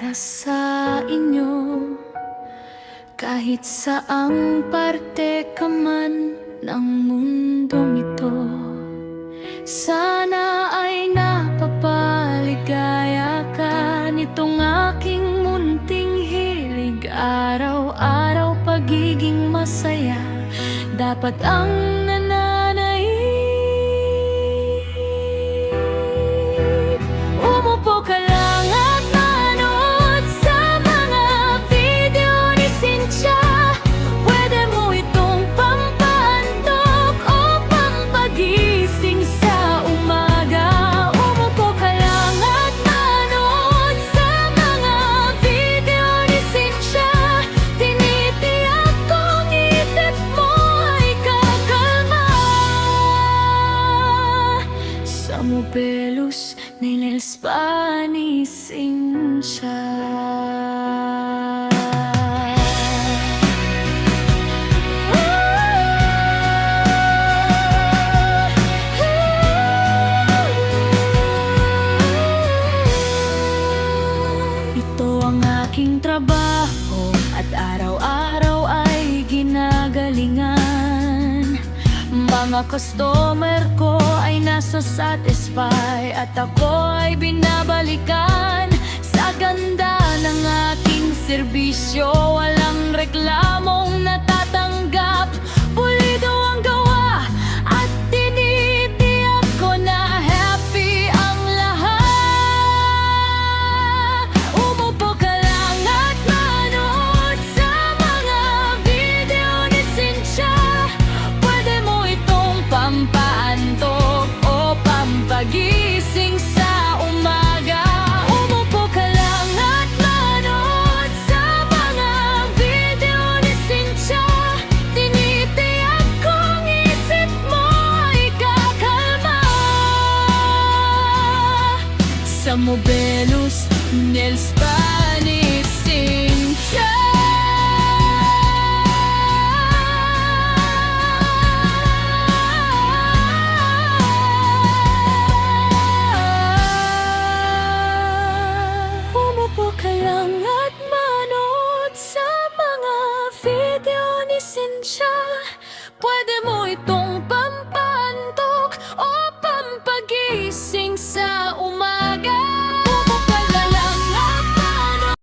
para sa inyo. Kahit saang parte ka man ng mundong ito, sana ay napapaligaya ka nitong aking munting hilig. Araw-araw pagiging masaya dapat ang nananaig. Umupo ka lang at manood sa mga video ni Cynthia. Pwede mo itong pampaantok o pampagising sa umaga. Umupo ka lang at manood sa mga video ni Cynthia. Tinitiyak kong isip mo ay kakalma. Sa Mobelos Nail Spa ni Cynthia. Ito ang aking trabaho at araw-araw ay ginagalingan. Mga customer ko ay nasa-satisfy at ako ay binabalikan. Sa ganda ng aking serbisyo, walang reklamong natatanggap. Pulido ang gawa at tinitiyak ko na happy ang lahat. Umupo ka lang at manood sa mga video ni Cynthia. Pwede mo itong pampaantok o pampagising sa umaga. Umupo ka lang at manood sa mga video ni Cynthia. Tinitiyak kong isip mo ay kakalma. Sa Mobelos Nail Spa ni Cynthia.